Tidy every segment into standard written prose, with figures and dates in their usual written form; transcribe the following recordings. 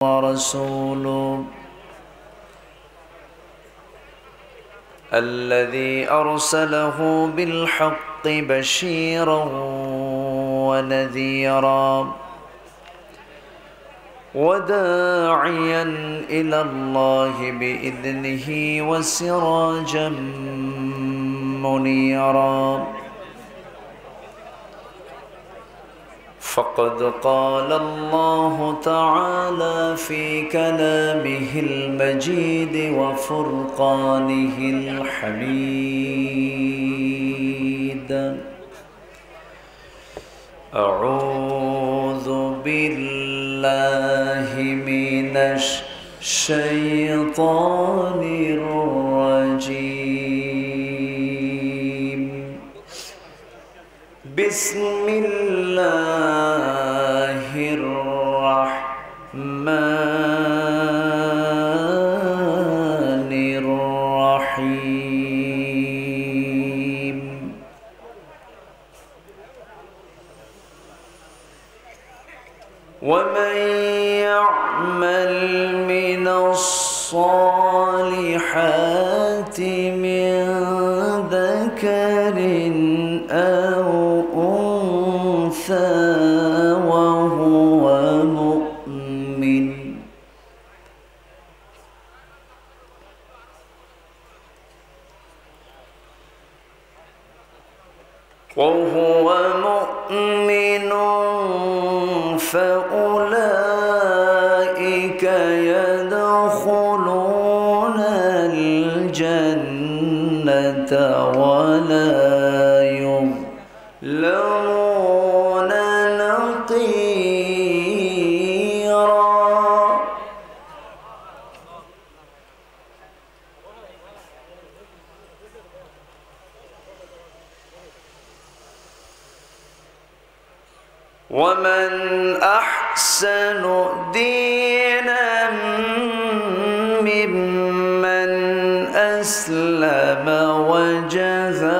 ورسوله الذي أرسله بالحق بشيرا ونذيرا وداعيا إلى الله بإذنه وسراجا منيرا فقد قال الله تعالى في كلامه المجيد وفرقانه الحميد: أعوذ بالله من الشيطان الرجيم. بسم الله الرحمن الرحيم. ومن يعمل من الصالحات من ذكر أو أنثى وهو مؤمن فأولئك يدخلون الجنة ولا يظلمون نقيرا. ومن أحسن دينا ممن أسلم وجهه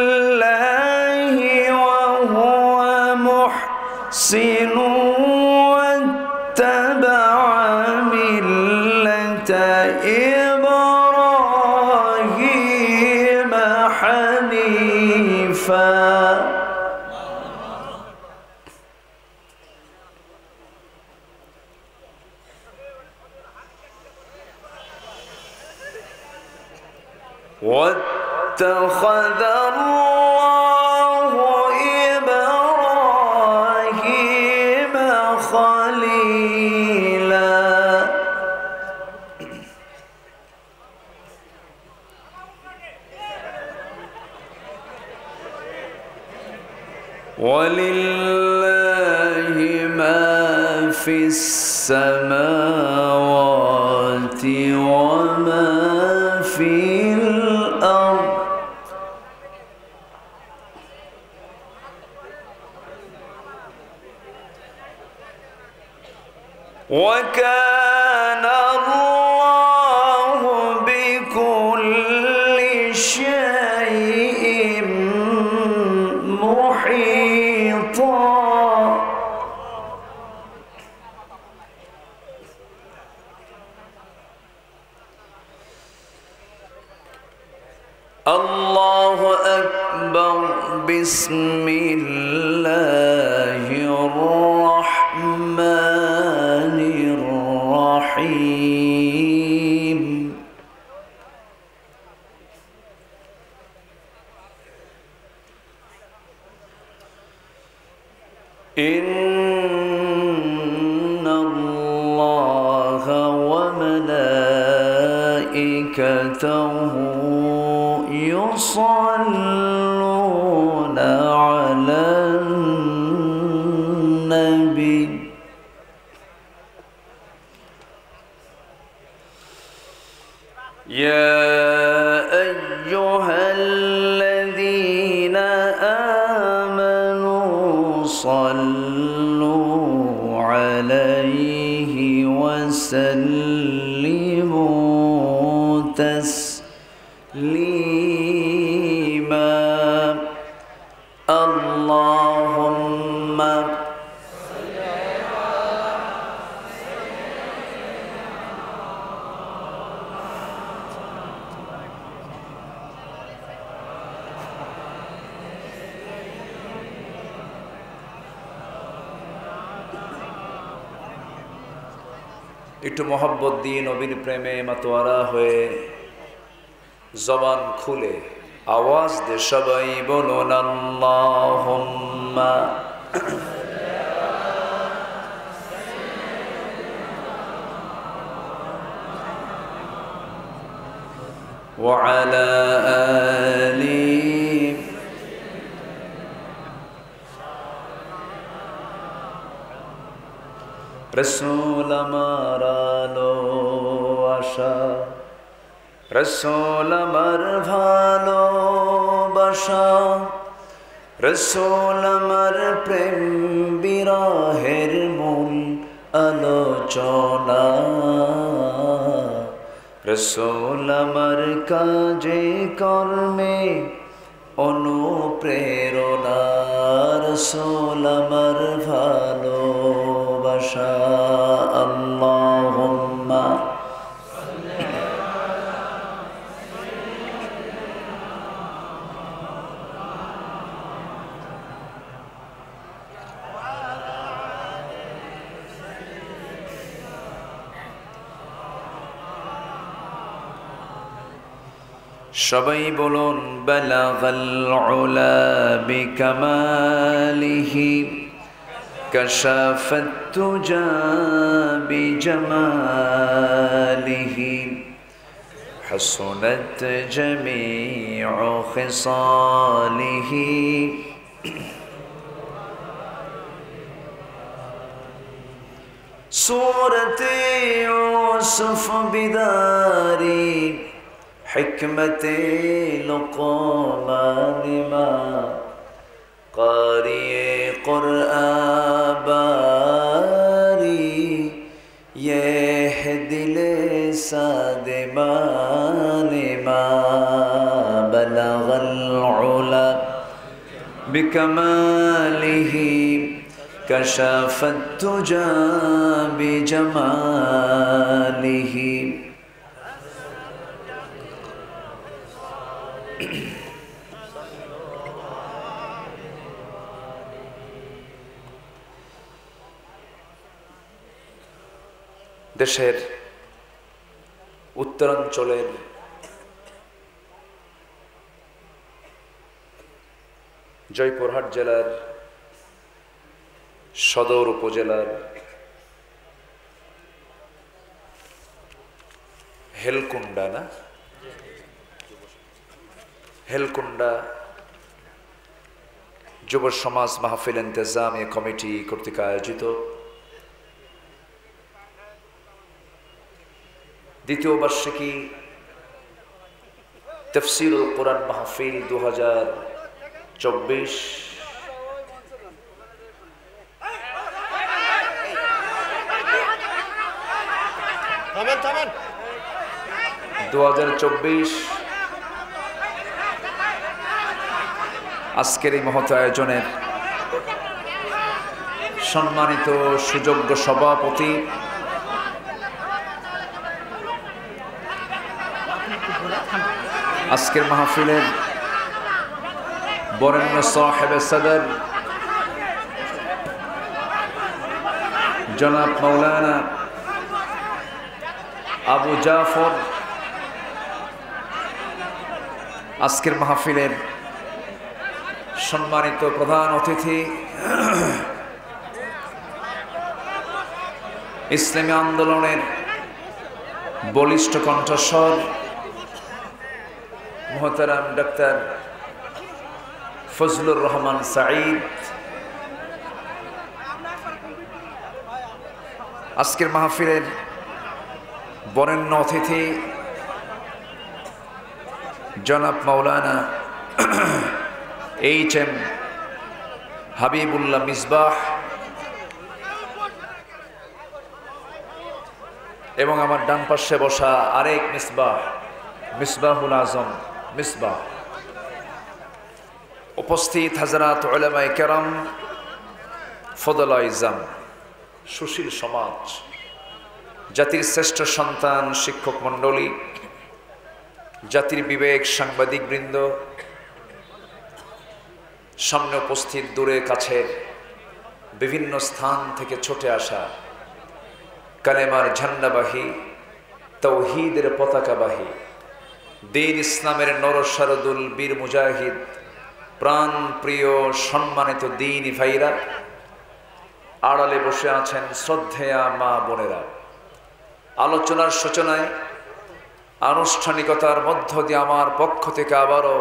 لله وهو محسن واتبع ملة إبراهيم حنيفا. واتخذ الله إبراهيم خليلا. ولله ما في السماوات وما في الأرض وكان الله بكل شيء محيطا. الله أكبر. بسم الله الرحمن الرحيم. إن الله وملائكته يصلون على النبي يا أيها الذين آمنوا صلوا عليه وسلموا تسليما اللهم একটু মোহাব্বত দিয়ে নবীর প্রেমে মাতোয়ারা হয়ে জবান খুলে আওয়াজ দিয়ে সবাই বলুন আল্লাহুম্মা ওয়া আলা আলি রসূল আমার আলো আশা রসূল আমার ভালোবাসা রসূল আমার প্রেম বিরহের মূল আলোচনা রসূল আমার কাজে কর্মে অনুপ্রেরণা রসূল আমার ভালোবাসা আল্লাহুম্মা সবাই বলুন বালাগাল উলা বিকামালিহি কাশাফাত তুজা বিজামালিহি হাসুনাত জামিউ খিসালিহি সূরাতে ইউসুফ বিদারি حكمة لقمان ما قارئ قرآن باري يهدي لسان ما بلغ العلا بكماله كشف التجى بجماله দেশের উত্তরাঞ্চলের জয়পুরহাট জেলার সদর উপজেলার হেলকুন্ডা যুব সমাজ মাহফিল ইন্তেজামি কমিটি কর্তৃক আয়োজিত দ্বিতীয় বার্ষিকী তাফসীরুল কোরআন মাহফিল 2024 আজকের এই মহৎ আয়োজনের সম্মানিত সুযোগ্য সভাপতি আজকের মাহফিলের বরেণ্য সাহেবে সদর জনাব মাওলানা আবু জাফর, আজকের মাহফিলের সম্মানিত প্রধান অতিথি ইসলামী আন্দোলনের বলিষ্ঠ কণ্ঠস্বর মোহতারাম ডাক্তার ফজলুর রহমান সাঈদ, আজকের মাহফিলের বরেণ্য অতিথি জনাব মাওলানা এইচ.এম. হাবিবুল্লাহ মিসবাহ এবং আমার ডান পাশে বসা আরেক মিসবাহ, মিসবাহুল আজম মিসবাহ, উপস্থিত হাজরাত উলামায়ে কেরাম, ফদলায়ে ইজাম, সুশীল সমাজ, জাতির শ্রেষ্ঠ সন্তান, শিক্ষক মণ্ডলী, জাতির বিবেক, সাংবাদিকবৃন্দ, সামনে উপস্থিত, দূরে কাছে বিভিন্ন স্থান থেকে ছুটে আসা কালেমার ঝান্ডাবাহী, তাওহীদের পতাকাবাহী, দ্বীন ইসলামের নরসারদুল বীর মুজাহিদ, প্রাণ প্রিয় সম্মানিত দ্বীনি ভাইরা, আড়ালে বসে আছেন শ্রদ্ধেয়া মা বোনেরা, আলোচনার সূচনায় আনুষ্ঠানিকতার মধ্য দিয়ে আমার পক্ষ থেকে আবারও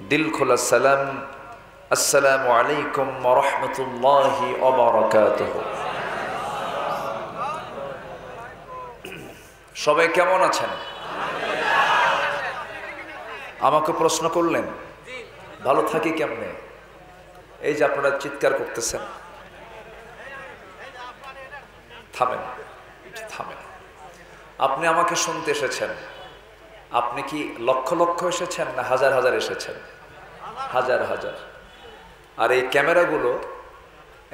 দিল খোলা সালাম, আসসালামু আলাইকুম ওয়া রাহমাতুল্লাহি ওয়া বারাকাতুহু। সবাই কেমন আছেন? আমাকে প্রশ্ন করলেন ভালো থাকি কেমনে? এই যে আপনারা চিৎকার করতেছেন, থামেন থামেন। আপনি আমাকে শুনতে এসেছেন, আপনি কি লক্ষ লক্ষ এসেছেন না হাজার হাজার এসেছেন? হাজার হাজার। আর এই ক্যামেরাগুলো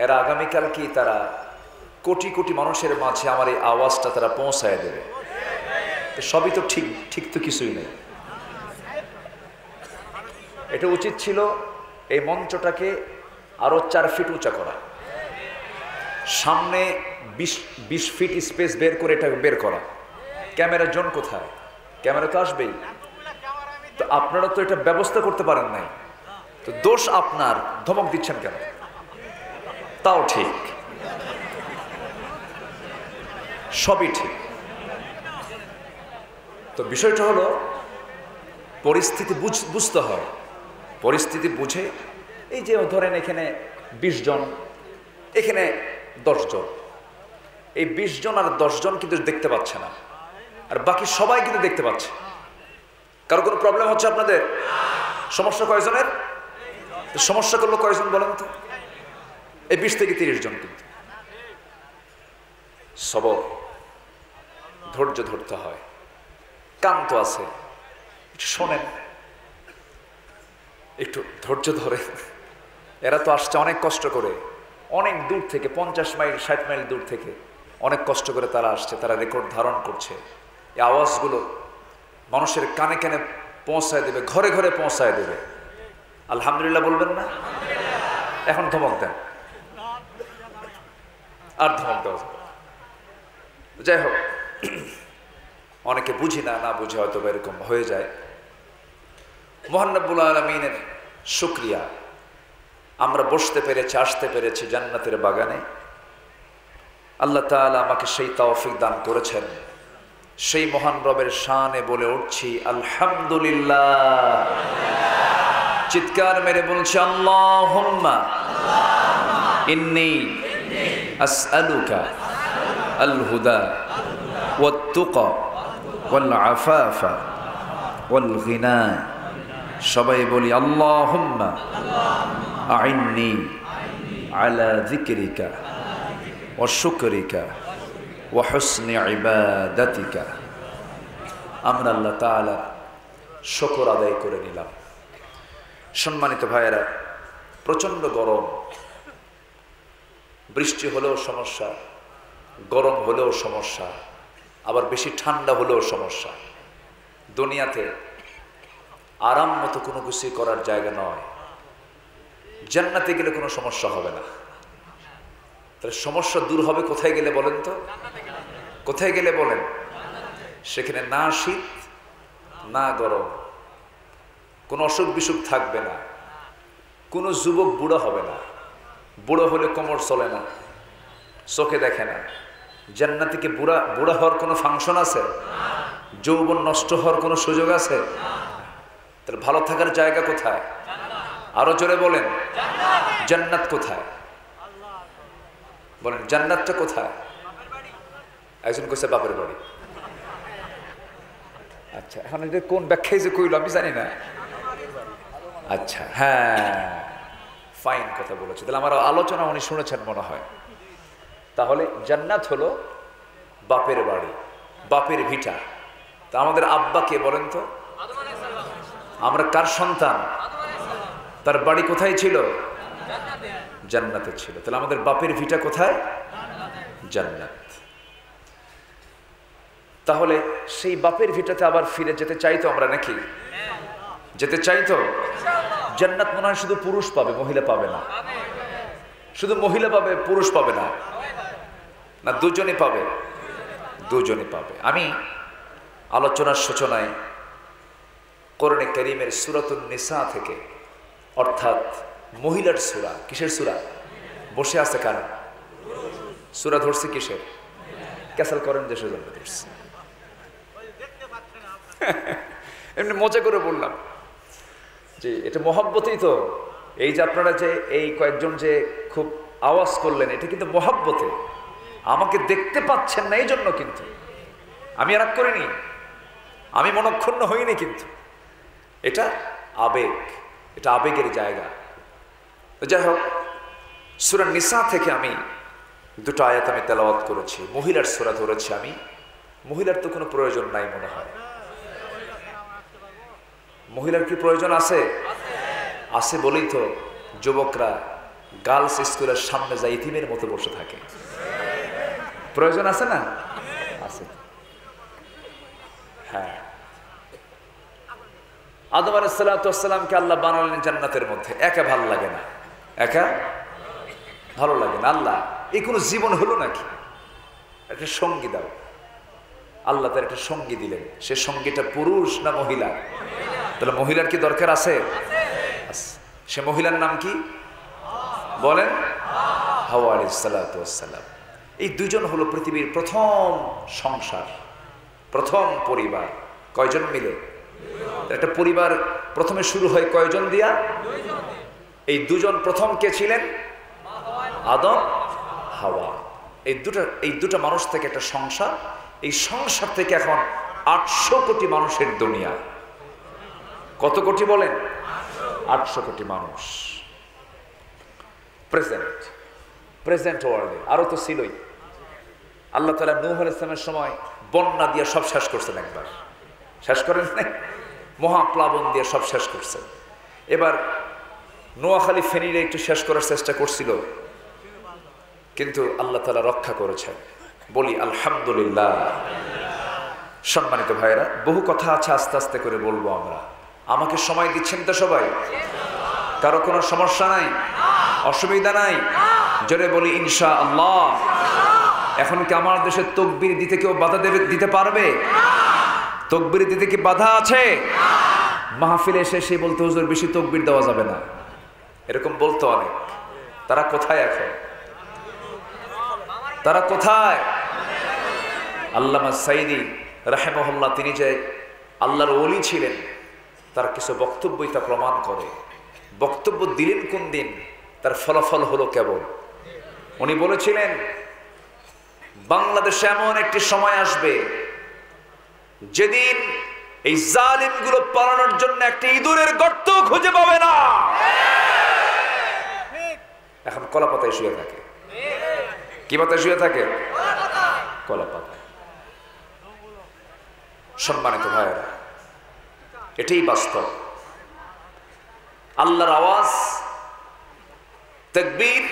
এরা আগামীকাল কি তারা কোটি কোটি মানুষের মাঝে আমার এই আওয়াজটা তারা পৌঁছায় দেবে। সবই তো ঠিক, ঠিক তো কিছুই নেই। এটা উচিত ছিল এই মঞ্চটাকে আরো 4 ফিট উঁচা করা, সামনে 20 ফিট স্পেস বের করে এটা বের করা। ক্যামেরার জোন কোথায়? ক্যামেরা তো আসবেই, তো আপনারা তো এটা ব্যবস্থা করতে পারেন নাই, তো দোষ আপনার। ধমক দিচ্ছেন কেন? তাও ঠিক, সবই ঠিক। তো বিষয়টা হলো পরিস্থিতি বুঝতে হয়, পরিস্থিতি বুঝে। এই যে ধরেন এখানে 20 জন, এখানে 10 জন, এই 20 জন আর 10 জন কিন্তু দেখতে পাচ্ছে না, আর বাকি সবাই কিন্তু দেখতে পাচ্ছে। কারো কোনো প্রবলেম হচ্ছে আপনাদের? সমস্যা কয়জনের? সমস্যা করলো কয়জন বলেন তো? এই 20 থেকে 30 জন। কিন্তু সবর, ধৈর্য ধরতে হয়। কান তো আছে, একটু শোনেন, একটু ধৈর্য ধরে। এরা তো আসছে অনেক কষ্ট করে, অনেক দূর থেকে, 50 মাইল 60 মাইল দূর থেকে অনেক কষ্ট করে তারা আসছে, তারা রেকর্ড ধারণ করছে। এই আওয়াজগুলো মানুষের কানে কানে পৌঁছায় দেবে, ঘরে ঘরে পৌঁছায় দেবে। আলহামদুলিল্লাহ বলবেন না? এখন ধমক দেন, আর ধমক দেওয়া যাবে। যাই হোক, অনেকে বুঝি না, না বুঝে হয়তো এরকম হয়ে যায়। মহান রব্বুল আলামিনের শুকরিয়া, আমরা বসতে পেরেছি, আসতে পেরেছি জান্নাতের বাগানে। আল্লাহ তাআলা আমাকে সেই তৌফিক দান করেছেন। সেই মহান রবের শানে বলে উঠছি আলহামদুলিল্লাহ। চিৎকার মেরে বলছি আল্লাহুম্মা ইন্নী আসআলুকা আল হুদা ওয়াত তুকা ওয়াল আফাফা ওয়াল গিনা। সবাই বলি আল্লাহুম্মা আইন্নি আলা যিকরিকা ওয়া শুকরিকা ওয়া হুসনি ইবাদাতিকা। আমরা আল্লাহ তাআলা শুকর আদায় করে নিলাম। সম্মানিত ভাইয়েরা, প্রচণ্ড গরম, বৃষ্টি হলেও সমস্যা, গরম হলেও সমস্যা, আবার বেশি ঠান্ডা হলেও সমস্যা। দুনিয়াতে আরাম মতো কোনো কিছুই করার জায়গা নয়। জান্নাতে গেলে কোনো সমস্যা হবে না। তাহলে সমস্যা দূর হবে কোথায় গেলে বলেন তো? কোথায় গেলে বলেন? সেখানে না শীত না গরম, কোনো অসুখ বিসুখ থাকবে না, কোনো যুবক বুড়ো হবে না। বুড়ো হলে কোমর চলে না, চোখে দেখে না। জান্নাতে কি বুড়া হওয়ার কোনো ফাংশন আছে? যৌবন নষ্ট হওয়ার কোনো সুযোগ আছে? তাহলে ভালো থাকার জায়গা কোথায়? আরো জোরে বলেন, জান্নাত কোথায়? বলেন জান্নাতটা কোথায়? একজন কইছে বাপের বাড়ি, আচ্ছা, এখন এটা কোন ব্যাখ্যায় যে কইল আমি জানি না। আচ্ছা, হ্যাঁ, ফাইন কথা বলেছে। তাহলে আমার আলোচনা উনি শুনেছেন মনে হয়। তাহলে জান্নাত হলো বাপের বাড়ি, বাপের ভিটা। তা আমাদের আব্বা কে বলেন তো? আমরা কার সন্তান? তার বাড়ি কোথায় ছিল? জান্নাতে ছিল। তাহলে আমাদের বাপের ভিটা কোথায়? জান্নাত। তাহলে সেই বাপের ভিটাতে আবার ফিরে যেতে চাইতো আমরা নাকি? যেতে চাইতো। জান্নাত মনে হয় শুধু পুরুষ পাবে, মহিলা পাবে না। শুধু মহিলা পাবে, পুরুষ পাবে না? না, দুজনই পাবে? দুজনই পাবে। আমি আলোচনার সূচনায় কোরআনে কারীমের সূরাতুন নিসা থেকে, অর্থাৎ মহিলার সূরা। কিসের সূরা? বসে আছে কারা? সূরা ধরছি কিসের? ক্যাসাল করেন যে সেজন্য ধরছি। এমনি মজা করে বললাম যে এটা মহব্বতেই তো। এই যে আপনারা যে এই কয়েকজন যে খুব আওয়াজ করলেন, এটা কিন্তু মহব্বতে। আমাকে দেখতে পাচ্ছেন না এই জন্য, কিন্তু আমি রাগ করিনি, আমি মনক্ষুণ্ণ হইনি, কিন্তু এটা আবেগ, এটা আবেগের জায়গা। যাই হোক, সূরা নিসা থেকে আমি দুটো আয়াত আমি তেলাওয়াত করেছি। মহিলার সূরা ধরেছি আমি। মহিলার তো কোনো প্রয়োজন নাই মনে হয়। মহিলার কি প্রয়োজন আছে? আছে বলেই তো যুবকরা গার্লস স্কুলের সামনে যায় ইতিমের মতো বসে থাকে। প্রয়োজন আছে না? আছে। হ্যাঁ, আদম আলাইহিস সালামকে আল্লাহ বানালেন জান্নাতের মধ্যে। একা ভালো লাগে না, একা ভালো লাগে না। আল্লাহ এই কোনো জীবন হলো নাকি? একটা সঙ্গী দাও। আল্লাহ তার একটা সঙ্গী দিলেন। সে সঙ্গীটা পুরুষ না মহিলা? তাহলে মহিলার কি দরকার আছে? সে মহিলার নাম কি বলেন? হাওয়া আলাইহিস সালাম। এই দুজন হলো পৃথিবীর প্রথম সংসার, প্রথম পরিবার। কয়জন মিলে? একটা পরিবার প্রথমে শুরু হয় কয়জন দিয়া? এই দুজন প্রথম কে ছিলেন? আদম, হাওয়া। এই দুটো মানুষ থেকে একটা সংসার। এই সংসার থেকে এখন 800 কোটি মানুষের দুনিয়া। কত কোটি বলেন? 800 কোটি মানুষ প্রেজেন্ট ওয়ার্ল্ডে। আরো তো ছিলই। আল্লাহ তাআলা নূহ আলাইহিস সালামের সময় বন্যা দিয়ে সব শেষ করছেন। একবার শেষ করেন নাই? মহাপ্লাবন দিয়ে সব শেষ করছেন। এবার নোয়াখালী ফেনীরে একটু শেষ করার চেষ্টা করছিল, কিন্তু আল্লাহ তাআলা রক্ষা করেছেন। বলি আলহামদুলিল্লাহ। সম্মানিত ভাইরা, বহু কথা আছে, আস্তে আস্তে করে বলবো আমরা। আমাকে সময় দিচ্ছেন তো সবাই? কারো কোনো সমস্যা নাই, অসুবিধা নাই? জোরে বলি ইনশাআল্লাহ। এখন কি আমার দেশে তাকবীর দিতে কেউ বাধা দিতে পারবে? তাকবীর দিতে কি বাধা আছে? মাহফিলে এসে সে বলতে হুজুর বেশি তাকবীর দেওয়া যাবে না, এরকম বলতো অনেক। তারা কোথায় এখন? তারা কোথায়? আল্লামা সাইদি রাহিমাহুল্লাহ, তিনি যে আল্লাহর ওলি ছিলেন, তার কিছু বক্তব্যই তা প্রমাণ করে। বক্তব্য দিলেন কোন দিন, তার ফলাফল হলো কেবল। উনি বলেছিলেন বাংলাদেশে এমন একটি সময় আসবে যেদিন এই জালিমগুলো পালানোর জন্য একটা ইঁদুরের গর্ত খুঁজে পাবে না। এখন কলা পাতায় শুয়ে থাকে। কি পাতায় শুয়ে থাকে? কলা পাতায়। সম্মানিত ভাইয়েরা, এটাই বাস্তব। আল্লাহর আওয়াজ, তাকবীর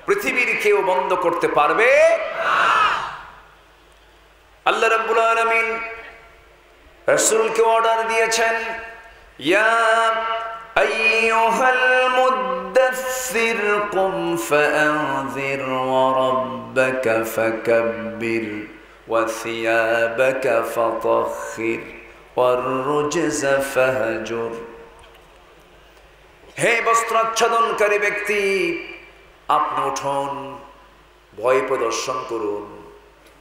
পৃথিবীর কেউ বন্ধ করতে পারবে না। আল্লাহ রাব্বুল আলামিন রাসূলকে অর্ডার দিয়েছেন, ইয়া আইয়ুহাল মুদ্দাসসির কুম ফাআনযির ওয়া রাব্বাকা ফাকাব্বির ওয়া সিয়াবাকা ফাতাহহির ওয়ার রুজজা ফাহজুর। হে বস্ত্রাচ্ছাদনকারী ব্যক্তি, আপনি উঠুন, ভয় প্রদর্শন করুন,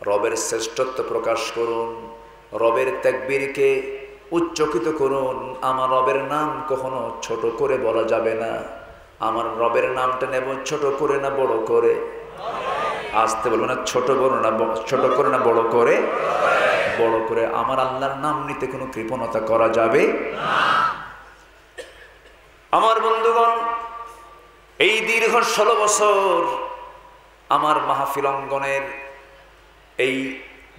রবের শ্রেষ্ঠত্ব প্রকাশ করুন, রবের তাকবীরকে উচ্চকিত করুন। আমার রবের নাম কখনো ছোট করে বলা যাবে না। আমার রবের নামটা নেব ছোট করে না বড় করে? আসতে বলবো না, ছোট বড় না, ছোট করে না বড় করে? বড় করে আমার আল্লাহর নাম নিতে কোনো কৃপণতা করা যাবে না। আমার বন্ধুগণ, এই দীর্ঘ 16 বছর আমার মাহফিল অঙ্গনের এই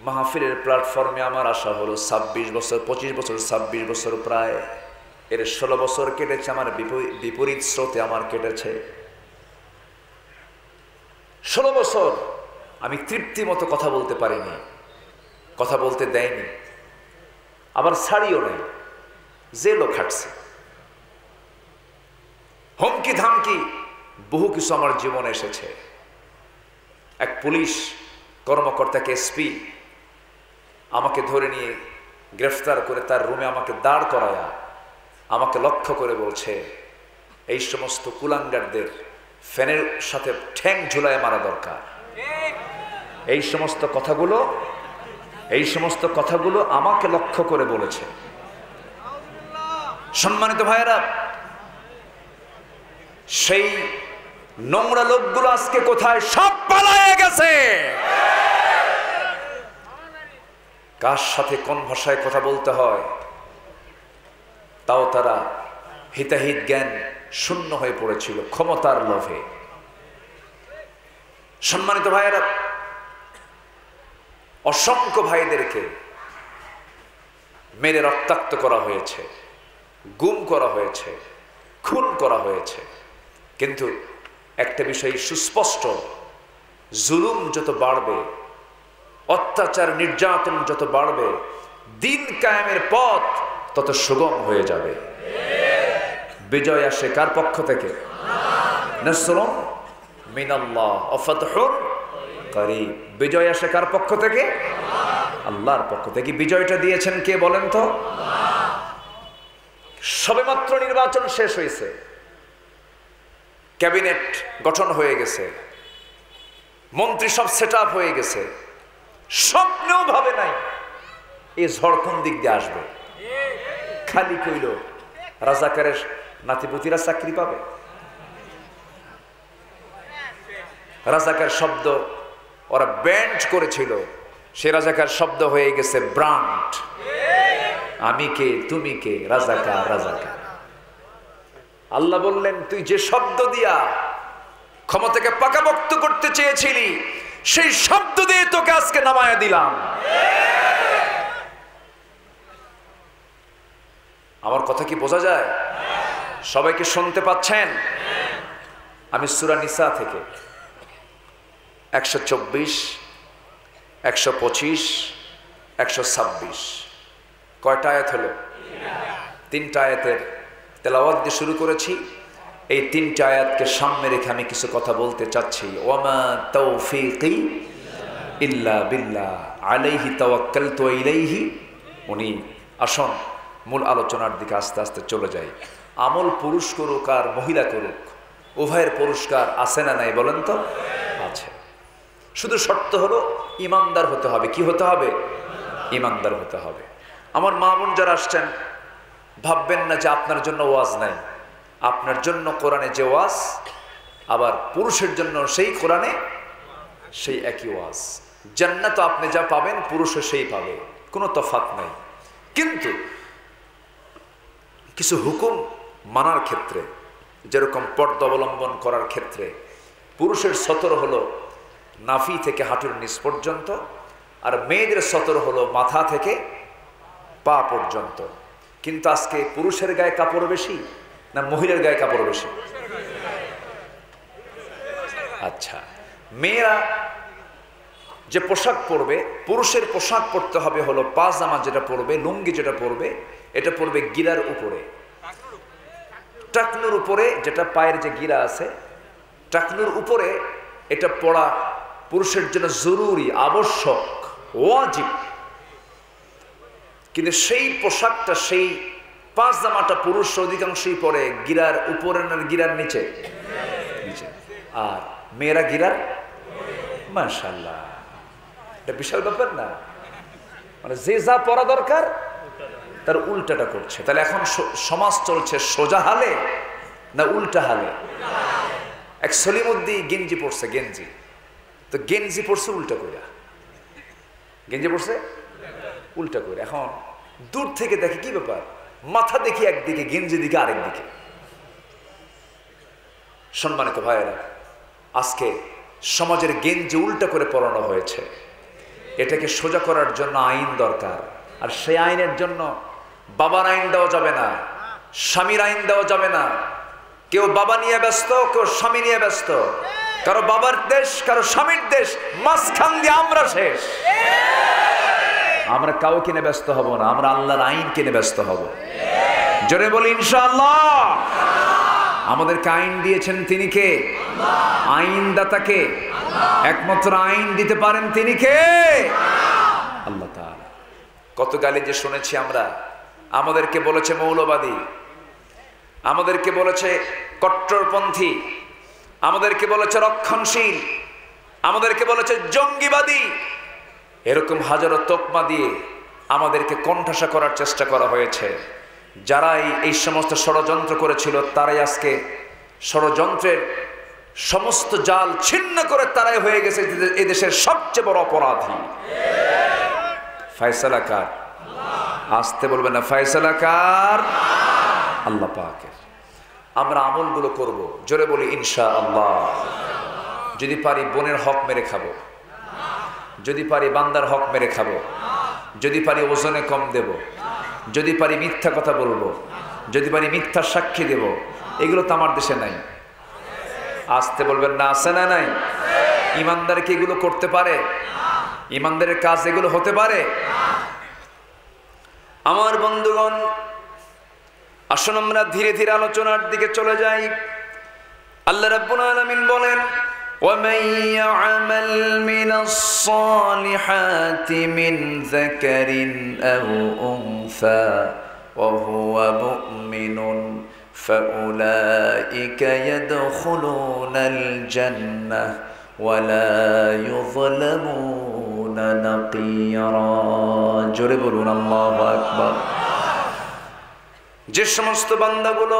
মাহফিলের প্ল্যাটফর্মে আমার আসা হলো 26 বছর, 25 বছর, 26 বছর, প্রায় এর 16 বছর কেটেছে আমার বিপরীত স্রোতে আমার কেটেছে। 16 বছর আমি তৃপ্তি মতো কথা বলতে পারিনি, কথা বলতে দেয়নি, আবার ছাড়িও নেই, জেলও খাটছে, হুমকি ধামকি বহু কিছু আমার জীবনে এসেছে। এক পুলিশ কর্মকর্তাকে এসপি আমাকে ধরে নিয়ে গ্রেফতার করে তার রুমে আমাকে দাঁড় করায়া আমাকে লক্ষ্য করে বলছে, এই সমস্ত কুলাঙ্গারদের ফ্যানের সাথে ঠ্যাং ঝুলায় মারা দরকার। এই সমস্ত কথাগুলো আমাকে লক্ষ্য করে বলেছে। সম্মানিত ভাইয়েরা, সেই নোংরা লোকগুলো আজকে কোথায়? সব পালায়ে গেছে। কার সাথে কোন ভাষায় কথা বলতে হয় তাও তারা হিতাহিত জ্ঞান শূন্য হয়ে পড়েছিল ক্ষমতার লোভে। সম্মানিত ভাইয়েরা, অসংখ্য ভাইদেরকে মেরে রক্তাক্ত করা হয়েছে, গুম করা হয়েছে, খুন করা হয়েছে। কিন্তু একটা বিষয় সুস্পষ্ট, জুলুম যত বাড়বে, অত্যাচার নির্যাতন যত বাড়বে, দিন কায়েমের পথ তত সুগম হয়ে যাবে। বিজয় আসে কার পক্ষ থেকে? নাসরুন মিনাল্লাহ ওয়া ফাতহুন করিব। বিজয় আসে কার পক্ষ থেকে? আল্লাহর পক্ষ থেকে। বিজয়টা দিয়েছেন কে বলেন তো? সবেমাত্র নির্বাচন শেষ হয়েছে, ক্যাবিনেট গঠন হয়ে গেছে, মন্ত্রী সব সেট আপ হয়ে গেছে, স্বপ্নেও ভাবে নাই এই ঝড় কোন দিক দিয়ে আসবে। খালি কইল রাজাকারের নাতিপুতিরা চাকরি পাবে। রাজাকার শব্দ ওরা ব্যান্ড করেছিল, সে রাজাকার শব্দ হয়ে গেছে ব্রান্ড। আমি কে, তুমি কে, রাজাকার, রাজাকার। আল্লাহ বললেন, তুই যে শব্দ দিয়া ক্ষমতাকে পাকাপোক্ত করতে চেয়েছিলি, সেই শব্দ দিয়ে তোকে আজকে নামায়া দিলাম। আমার কথা কি বোঝা যায়? সবাইকে শুনতে পাচ্ছেন? আমি সূরা নিসা থেকে 124, 125, 126 কয়টা আয়াত হলো? 3টা আয়াতের তেলাওয়াত দিয়ে শুরু করেছি। এই 3টা আয়াতকে সামনে রেখে আমি কিছু কথা বলতে চাচ্ছি। ওয়ামা তাওফীকি ইল্লা বিল্লাহ আলাইহি তাওয়াক্কালতু ওয়া ইলাইহি উনীব। আসুন মূল আলোচনার দিকে আস্তে আস্তে চলে যাই। আমল পুরুষ করুক আর মহিলা করুক, উভয়ের পুরস্কার আছে না নাই বলেন তো? আছে। শুধু শর্ত হলো ইমানদার হতে হবে। কি হতে হবে? ইমানদার হতে হবে। আমার মা বোন যারা আসছেন, ভাববেন না যে আপনার জন্য ওয়াজ নাই। আপনার জন্য কোরআনে যে ওয়াজ, আবার পুরুষের জন্য সেই কোরআনে সেই একই ওয়াজ। জান্নাত আপনি যা পাবেন পুরুষও সেই পাবে, কোনো তফাৎ নাই। কিন্তু কিছু হুকুম মানার ক্ষেত্রে, যেরকম পর্দা অবলম্বন করার ক্ষেত্রে পুরুষের সতর হলো নাভি থেকে হাঁটুর নিচ পর্যন্ত, আর মেয়েদের সতর হলো মাথা থেকে পা পর্যন্ত। কিন্তু আজকে পুরুষের গায়ে কাপড় বেশি না মহিলার গায়ে কাপড় বেশি? আচ্ছা, মেয়েরা যে পোশাক পরবে, পুরুষের পোশাক পরতে হবে হলো পাজামা যেটা পরবে, লুঙ্গি যেটা পরবে, এটা পরবে গিরার উপরে, টাকনুর উপরে, যেটা পায়ের যে গিরা আছে টাকনুর উপরে, এটা পরা পুরুষের জন্য জরুরি, আবশ্যক, ওয়াজিব। কিন্তু সেই পোশাকটা, সেই পাজামাটা পুরুষ অধিকাংশই পরে গিরার উপরে না গিরার নিচে? নিচে। আর মেয়েরা গিরার, মাশাআল্লাহ, এটা বিশাল ব্যাপার না? মানে যে যা পরা দরকার তার উল্টাটা করছে। তাহলে এখন সমাজ চলছে সোজা হালে না উল্টা হালে? এক সলিমুদ্দি গেঞ্জি পড়ছে, গেঞ্জি, তো গেঞ্জি পড়ছে উল্টা কইরা, গেঞ্জি পড়ছে উল্টা করে। এখন দূর থেকে দেখে কি ব্যাপার, মাথা দেখি একদিকে, গেঞ্জি দিকে আরেক দিকে। সম্মানিত ভাইয়েরা, আজকে সমাজের গেঞ্জি উল্টা করে পরানো হয়েছে। এটাকে সোজা করার জন্য আইন দরকার, আর সেই আইনের জন্য বাবার আইন দেওয়া যাবে না, স্বামীর আইন দেওয়া যাবে না। কেউ বাবা নিয়ে ব্যস্ত, কেউ স্বামী নিয়ে ব্যস্ত, কারো বাবার দেশ, কারো স্বামীর দেশ, মাঝখান দিয়ে আমরা শেষ। আমরা কাউ কিনে ব্যস্ত হব না, আমরা আল্লাহর আইন কিনে ব্যস্ত হব। জোরে বলি ইনশাআল্লাহ। আমাদেরকে আইন দিয়েছেন তিনি কে? আইনদাতা কে? একমাত্র আইন দিতে পারেন তিনি কে? আল্লাহ তাআলা। কত গালি যে শুনেছি আমরা। আমাদেরকে বলেছে মৌলবাদী, আমাদেরকে বলেছে কট্টরপন্থী, আমাদেরকে বলেছে রক্ষণশীল, আমাদেরকে বলেছে জঙ্গিবাদী। এরকম হাজারো তকমা দিয়ে আমাদেরকে কণ্ঠাসা করার চেষ্টা করা হয়েছে। যারাই এই সমস্ত ষড়যন্ত্র করেছিল তারাই আজকে ষড়যন্ত্রের সমস্ত জাল ছিন্ন করে তারাই হয়ে গেছে এদেশের সবচেয়ে বড় অপরাধী। ফয়সালা কার? আসতে বলবেন না, ফয়সালা কার? আল্লাহ পাকের। আমরা আমলগুলো করব, জোরে বলি ইনশাআল্লাহ। যদি পারি বোনের হক মেরে খাবো, যদি পারি বান্দার হক মেরে খাবো, যদি পারি ওজনে কম দেব, যদি পারি মিথ্যা কথা বলবো, যদি পারি মিথ্যা সাক্ষী দেব। এগুলো তো আমার দেশে নাই। আসতে বলবেন না, আছে না নাই? ইমানদার কি এগুলো করতে পারে? ইমানদারের কাজ এগুলো হতে পারে? আমার বন্ধুগণ, আসুন আমরা ধীরে ধীরে আলোচনার দিকে চলে যাই। আল্লাহ রাব্বুল আলামিন বলেন, وَمَن يَعْمَلْ مِنَ الصَّالِحَاتِ مِنْ ذَكَرٍ أَوْ أُنثَى وَهُوَ مُؤْمِنٌ فَأُولَئِكَ يَدْخُلُونَ الْجَنَّةَ وَلَا يُظْلَمُونَ نَقِيرًا। জোরে বলুন আল্লাহু আকবার। যে সমস্ত বান্দাগুলো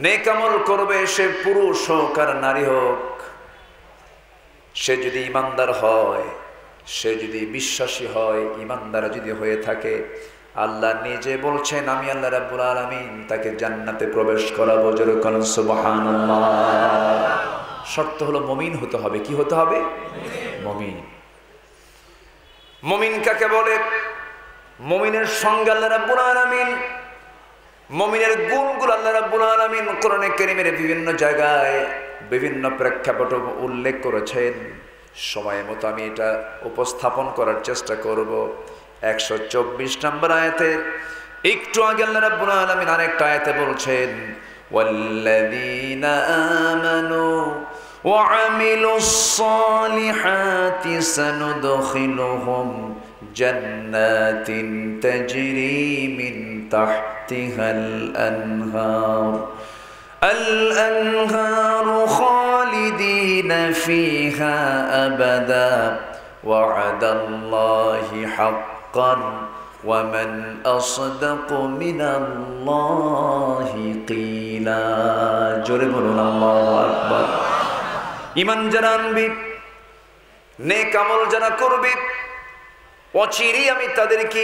নেক আমল করবে, সে পুরুষ হোক আর নারী হোক, সে যদি ইমানদার হয়, সে যদি বিশ্বাসী হয়, ইমানদার যদি হয়ে থাকে, আল্লাহ নিজে বলছেন আমি আল্লাহ রাব্বুল আলামিন তাকে জান্নাতে প্রবেশ করাবো। জোরে বলুন সুবহানাল্লাহ। শর্ত হলো মুমিন হতে হবে। কি হতে হবে? মুমিন। মুমিন কাকে বলে? মুমিনের সঙ্গে আল্লাহ রাব্বুল আলামিন, মুমিনের গুণগুলো আল্লাহ রাব্বুল আলামিন কোরআনে কারীমের বিভিন্ন জায়গায় বিভিন্ন প্রেক্ষাপটে উল্লেখ করেছেন। সময় মতো আমি এটা উপস্থাপন করার চেষ্টা করব। 124 নম্বর আয়াতে একটু আগে আল্লাহ রাব্বুল আলামিন আরেকটা আয়াতে বলছেন, ওয়াল্লাযীনা আমানু ওয়া আমিলুস সালিহাতি সানুদখিলুহুম জান্নাতিন তাজরি মিন তাহতিহাল আনহার খালিদিনা ফিহা আবাদা ওয়া'দাল্লাহি হাক্কান ওয়া মান আসদাকু মিনাল্লাহি কিলা। জোরে বলুন আল্লাহু আকবার। ঈমান যারা আনবি, নেক আমল যারা করবি, অচিরেই আমি তাদেরকে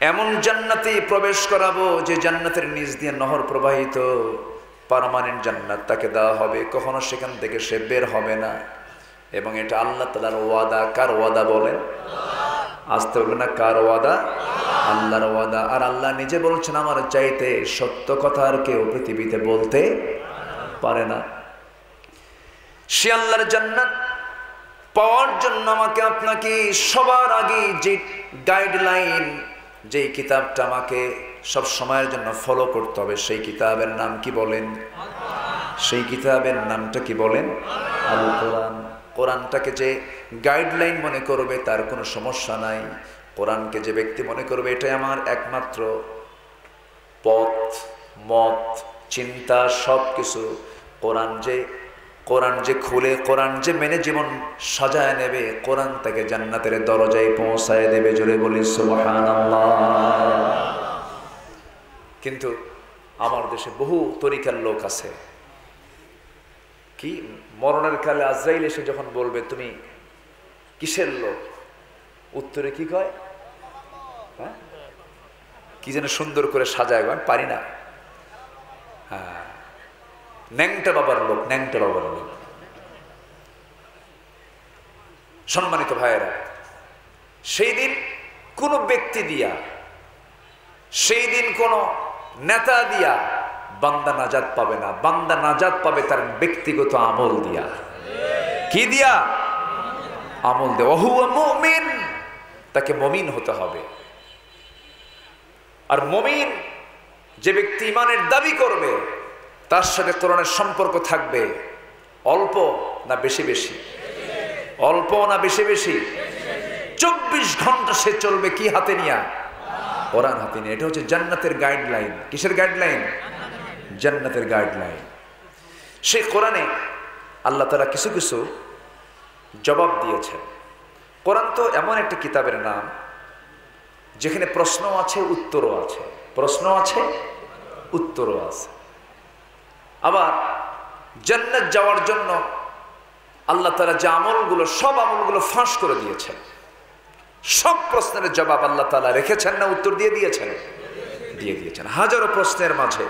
এমন জান্নাতে প্রবেশ করাবো যে জান্নাতের নিচ দিয়ে নহর প্রবাহিত, পার্মানেন্ট জান্নাত তাকে দেওয়া হবে, কখনো সেখান থেকে সে বের হবে না। এবং এটা আল্লাহ তাআলার ওয়াদা। কার ওয়াদা বলেন? আসতে বলবে না, কার ওয়াদা? আল্লাহর ওয়াদা। আর আল্লাহ নিজে বলছেন আমার চাইতে সত্য কথা আর কেউ পৃথিবীতে বলতে পারে না। সে আল্লাহর জান্নাত পাওয়ার জন্য আমাকে আপনাকে সবার আগে যে গাইডলাইন, যে কিতাবটা আমাকে সব সময়ের জন্য ফলো করতে হবে, সেই কিতাবের নাম কি বলেন? সেই কিতাবের নামটা কি বলেন? আল কোরআন। কোরআনটাকে যে গাইডলাইন মনে করবে তার কোনো সমস্যা নাই। কোরআনকে যে ব্যক্তি মনে করবে এটাই আমার একমাত্র পথ, মত, চিন্তা, সব কিছু, কোরআন যে খুলে, কোরআন যে মেনে জীবন সাজায় নেবে, কোরআন তাকে জান্নাতের দরজায় পৌঁছায় দেবে। জোরে বলি সুবহানাল্লাহ। কিন্তু আমার দেশে বহু তরিকার লোক আছে, কি মরণের কালে আজরাইল এসে যখন বলবে তুমি কিসের লোক, উত্তরে কি কয়? কি যেন সুন্দর করে সাজায়, আমি পারি না। হ্যাঁ, ন্যাংটা বাবার লোক, ন্যাংটা বাবার লোক। সম্মানিত ভাইয়েরা, সেই দিন কোনো ব্যক্তি দিয়া, সেই দিন কোন নেতা দিয়া বান্দা নাজাত পাবে না। বান্দা নাজাত পাবে তার ব্যক্তিগত আমল দিয়া। কি দিয়া? আমল দেওয়া। হুয়া মুমিন, তাকে মুমিন হতে হবে। আর মুমিন যে ব্যক্তি ইমানের দাবি করবে, তার সাথে কোরআনের সম্পর্ক থাকবে অল্প না বেশি বেশি? অল্প না বেশি বেশি? 24 ঘন্টা সে চলবে কি হাতে নিয়া? কোরআন হাতে নিয়ে। এটা হচ্ছে জান্নাতের গাইডলাইন। কিসের গাইডলাইন? জান্নাতের গাইডলাইন। সেই কোরআনে আল্লাহ তাআলা কিছু কিছু জবাব দিয়েছেন। কোরআন তো এমন একটা কিতাবের নাম যেখানে প্রশ্ন আছে, উত্তরও আছে। প্রশ্ন আছে, উত্তরও আছে। আবার জান্নাত যাওয়ার জন্য আল্লাহ তাআলা যে আমলগুলো, সব আমলগুলো ফাঁস করে দিয়েছেন। সব প্রশ্নের জবাব আল্লাহ তাআলা রেখেছেন না উত্তর দিয়ে দিয়েছেন? দিয়ে দিয়েছেন। হাজারো প্রশ্নের মাঝে,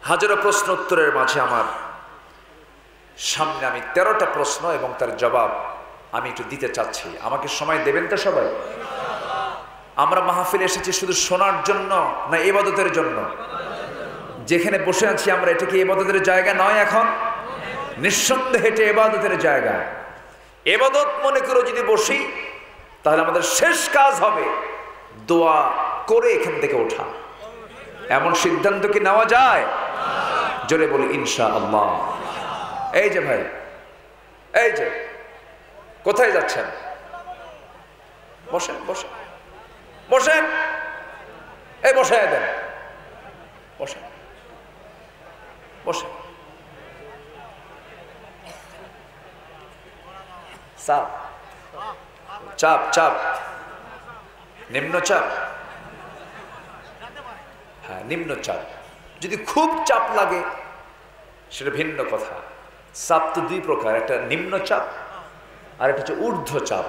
হাজারো প্রশ্ন উত্তরের মাঝে আমার সামনে আমি 13টা প্রশ্ন এবং তার জবাব আমি একটু দিতে চাচ্ছি। আমাকে সময় দেবেন তো সবাই? আমরা মাহফিলে এসেছি শুধু শোনার জন্য না ইবাদতের জন্য? যেখানে বসে আছি আমরা, এটা কি ইবাদতের জায়গা নয়? এখন নিঃসন্দেহে এটা ইবাদতের জায়গা। ইবাদত মনে করে যদি বসি, তাহলে আমাদের শেষ কাজ হবে দোয়া করে এখান থেকে ওঠা। এমন সিদ্ধান্ত কি নেওয়া যায়? জোরে বলি ইনশাআল্লাহ। এই যে ভাই, এই যে কোথায় যাচ্ছেন? বসেন বসেন বসেন, এই বসায় দেন, বসেন বসেন। চাপ চাপ চাপ, নিম্নচাপ। হ্যাঁ, নিম্নচাপ। যদি খুব চাপ লাগে সেটা ভিন্ন কথা। চাপ তো দুই প্রকার, একটা নিম্নচাপ আর একটা হচ্ছে ঊর্ধ্বচাপ,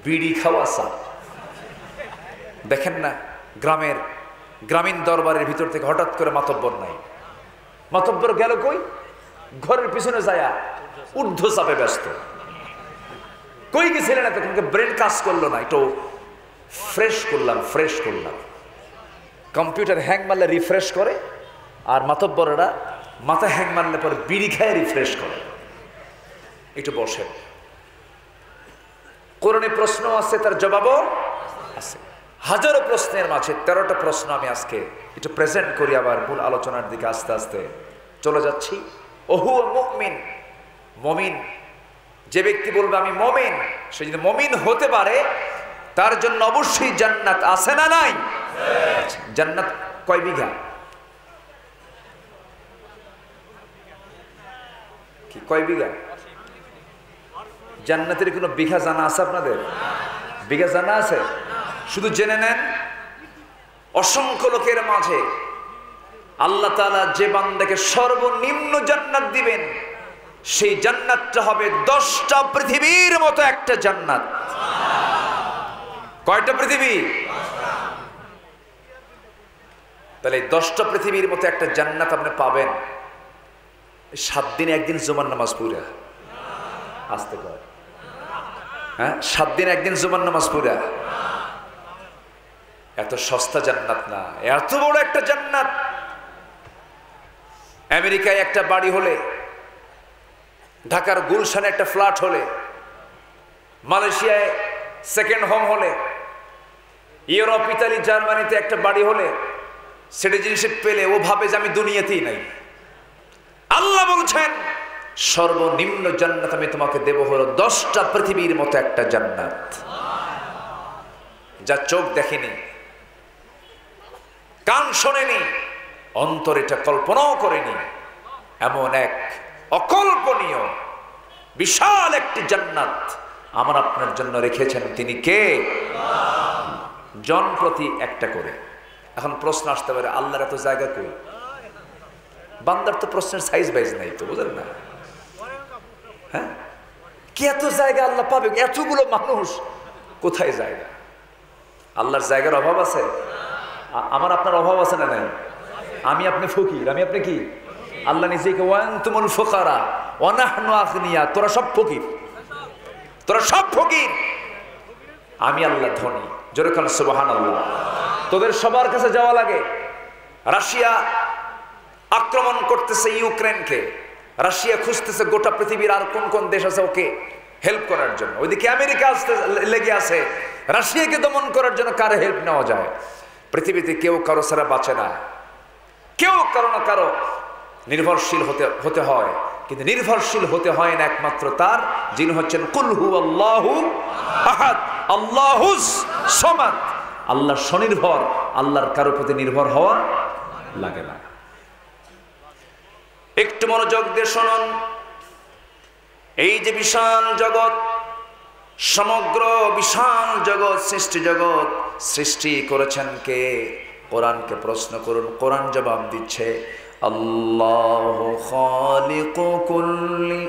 বিড়ি খাওয়া চাপ। দেখেন না, গ্রামীণ দরবারের ভিতর থেকে হঠাৎ করে মাতব্বর নাই। মাতব্বর গেল কই? ঘরের পিছনে যায়া ঊর্ধ্বচাপে ব্যস্ত। কই গেছিলেন এতক্ষণ? ব্রেন কাজ করলো না, একটু ফ্রেশ করলাম। কম্পিউটার হ্যাং মারলে রিফ্রেশ করে, আর মাতব্বরেরা মাথা হ্যাং মারলে পরে বিড়ি খায় রিফ্রেশ করে। একটু বসেন। কোরআনে প্রশ্ন আছে, তার জবাবও আছে। হাজারো প্রশ্নের মাঝে 13টা প্রশ্ন আমি আজকে একটু প্রেজেন্ট করি, আবার মূল আলোচনার দিকে আস্তে আস্তে চলে যাচ্ছি। ওহু মুমিন, মুমিন যে ব্যক্তি বলবে আমি মুমিন, সে যদি মুমিন হতে পারে তার জন্য অবশ্যই জান্নাত আছে না নাই? জান্নাত কয় বিঘা? কি কয় বিঘা? জান্নাতের কোনো বিঘা জানা আছে আপনাদের? বিঘা জানা আছে? শুধু জেনে নেন, অসংখ্য লোকের মাঝে আল্লাহ তাআলা যে বান্দাকে সর্বনিম্ন জান্নাত দিবেন, সেই জান্নাতটা হবে 10টা পৃথিবীর মতো একটা জান্নাত। কয়টা পৃথিবী? তাহলে 10টা পৃথিবীর মতো একটা জান্নাত আপনি পাবেন 7 দিনে একদিন জুমার নামাজ পড়া। আসতে কয়, হ্যাঁ, 7 দিনে একদিন জুমার নামাজ পড়া। এত সস্তা জান্নাত না, এত বড় একটা জান্নাত। আমেরিকায় একটা বাড়ি হলে, ঢাকার গুলশানে একটা ফ্ল্যাট হলে, মালয়েশিয়ায় সেকেন্ড হোম হলে, ইউরোপ, ইতালি, জার্মানিতে একটা বাড়ি হলে, সিটিজেনশিপ পেলে ও ভাবে যে আমি দুনিয়াতেই নাই। আল্লাহ বলছেন সর্বনিম্ন জান্নাত আমি তোমাকে দেব হলো 10টা পৃথিবীর মতো একটা জান্নাত, যা চোখ দেখেনি, কান শোনেনি, অন্তর এটা কল্পনাও করেনি। এমন এক অকল্পনীয় বিশাল একটি জান্নাত আমার আপনার জন্য রেখেছেন। তিনি কে? জন প্রতি একটা করে। এখন প্রশ্ন আসতে পারে, আল্লাহর এত জায়গা কই? বান্দার তো প্রশ্নের সাইজ বাইজ নাই তো, বুঝলেন না? হ্যাঁ, কি এত জায়গা আল্লাহ পাবে? এতগুলো মানুষ, কোথায় জায়গা? আল্লাহর জায়গার অভাব আছে? আমার আপনার অভাব আছে না নাই? আমি আপনি ফকির, আমি আপনি কি? আল্লাহ নিজেকে ওয়ান্তুমুল ফুকারা ওয়া নাহনু আগনিয়া, তোরা সব ফকির, তোরা সব ফকির, আমি আল্লাহ ধনী। জোরে কান সুবহানাল্লাহ। তোদের সবার কাছে যাওয়া লাগে। রাশিয়া আক্রমণ করতেছে ইউক্রেনকে, রাশিয়া খুঁজতেছে গোটা পৃথিবীর আর কোন কোন দেশ আছে ওকে হেল্প করার জন্য। ওইদিকে আমেরিকা আসতে লেগে আছে রাশিয়াকে দমন করার জন্য কার হেল্প নেওয়া যায়। পৃথিবীতে কেউ কারো ছাড়া বাঁচে না, কেউ কারো না কারো নির্ভরশীল হতে হয়, কিন্তু নির্ভরশীল হতে হয় না একমাত্র তার, যিনি হচ্ছেন কুল হুয়াল্লাহু আহাদ আল্লাহুস সামাদ। আল্লাহ স্বনির্ভর, আল্লাহর কারো প্রতি নির্ভর হওয়া লাগে না। একটু মনোযোগ দিয়ে শুনুন। এই যে বিশাল জগৎ, সমগ্র বিশাল জগৎ, সৃষ্টি জগৎ সৃষ্টি করেছেন কে? কোরআনকে প্রশ্ন করুন, কোরআন জবাব দিচ্ছে আল্লাহু খালিকু কুল্লি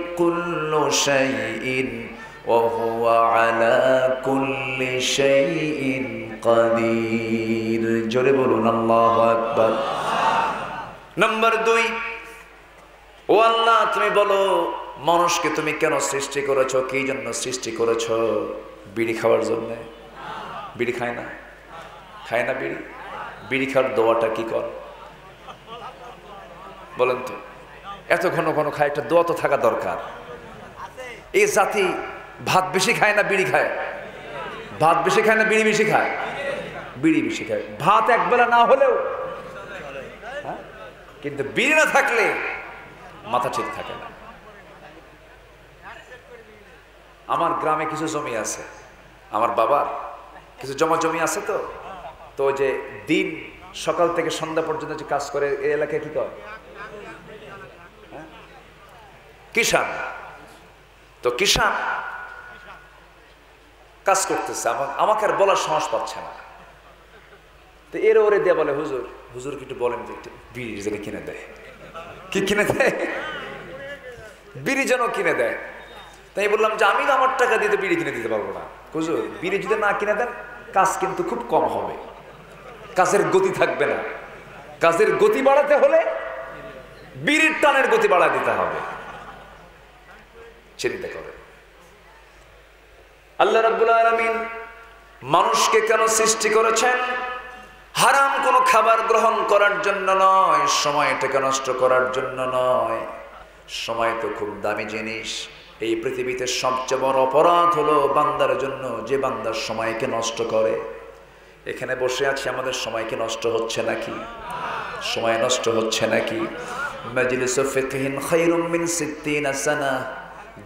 শাইইন ওয়া হুয়া আলা কুল্লি শাইইন কাদির। জোরে বলুন আল্লাহু আকবার। নাম্বার 2, ও আল্লাহ তুমি বলো মানুষকে তুমি কেন সৃষ্টি করেছো, কি জন্য সৃষ্টি করেছো? বিড়ি খাওয়ার জন্য? বিড়ি খায় না, খায় না বিড়ি। বিড়ি খাওয়ার দোয়াটা কি কর বলেন তো? এত ঘন ঘন খায়, একটা দোয়া তো থাকা দরকার। এই জাতি ভাত বেশি খায় না বিড়ি খায়? ভাত বেশি খায় না বিড়ি বেশি খায়? বিড়ি বেশি খায়। ভাত একবেলা না হলেও, কিন্তু বিড়ি না থাকলে মাথা ঠিক থাকে না। আমার গ্রামে কিছু জমি আছে, আমার বাবার কিছু জমি আছে, তো যে দিন সকাল থেকে সন্ধ্যা পর্যন্ত যে কাজ করে এই এলাকায় কি কয়? কিষান। তো কিষান কাজ করতেছে, আমাকে আর বলার সাহস পাচ্ছে না। তো এর ওরে দিয়ে বলে হুজুর, হুজুর কি একটু বলেন যে একটু বিড়ি যেন কিনে দেয়। কি কিনে দেয়? বিড়ি যেন কিনে দেয়। তাই বললাম যে আমি আমার টাকা দিয়ে বিড়ি কিনে দিতে পারবো না হুজুর, বিড়ি যদি না কিনে দেন কাজ কিন্তু খুব কম হবে, কাজের গতি থাকবে না। কাজের গতি বাড়াতে হলে বিড়ির টানের গতি বাড়া দিতে হবে। চিন্তা করে আল্লাহ রাব্বুল আলামিন মানুষকে কেন সৃষ্টি করেছেন? হারাম কোনো খাবার গ্রহণ করার জন্য নয়, সময়টাকে নষ্ট করার জন্য নয়। সময় তো খুব দামি জিনিস। এই পৃথিবীতে সবচেয়ে বড় অপরাধ হলো বান্দার জন্য যে বান্দার সময়কে নষ্ট করে। এখানে বসে আছি, আমাদের সময়কে নষ্ট হচ্ছে নাকি? সময় নষ্ট হচ্ছে নাকি? মাজলিসু ফিকহিন খায়রুম মিন 60 সানা।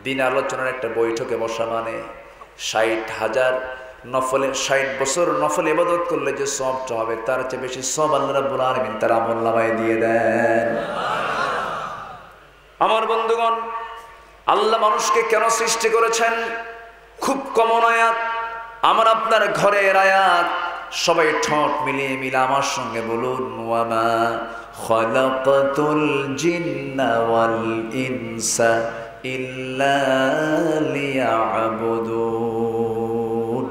দিন আলোচনার একটা বৈঠকে বসা মানে 60,000 নফলে 60 বছর নফল ইবাদত করলে যে সওয়াবটা হবে তার চেয়ে বেশি সওয়াব আল্লাহ রাব্বুল আলামিন তার আমলনামায় দিয়ে দেন। আমার বন্ধুগণ, আল্লাহ মানুষকে কেন সৃষ্টি করেছেন? খুব কমন আয়াত, আমার আপনার ঘরের আয়াত। সবাই ঠোঁট মিলিয়ে আমার সঙ্গে বলুন, ওয়ামা খালাকাতুল জিন্না ওয়াল ইনসা ইল্লা লিয়াবুদুন।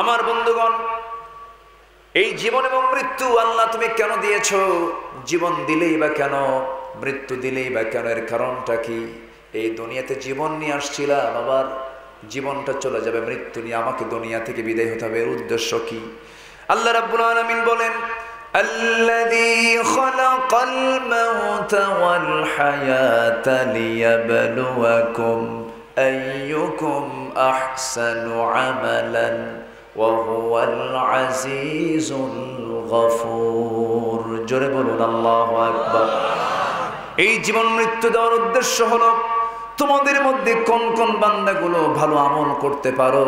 আমার বন্ধুগণ, এই জীবন এবং মৃত্যু আল্লাহ তুমি কেন দিয়েছো? জীবন দিলেই বা কেন, মৃত্যু দিলেই বা কেন? এর কারণটা কি? এই দুনিয়াতে জীবন নিয়ে আসছিলাম, আবার জীবনটা চলে যাবে, মৃত্যু নিয়ে আমাকে দুনিয়া থেকে বিদায় হতে হবে। এর উদ্দেশ্য কি? আল্লাহ রাব্বুল আলামিন বলেন, আল্লাযী খালাকাল মাউতা ওয়াল হায়াতা লিয়াবলুয়াকুম আইয়ুকুম আহসানু আমালান ওয়া হুয়াল আজিজুল গফুর। জোরে বলুন আল্লাহু আকবার। এই জীবন মৃত্যু দেওয়ার উদ্দেশ্য হলো তোমাদের মধ্যে কোন কোন বান্দাগুলো ভালো আমল করতে পারো,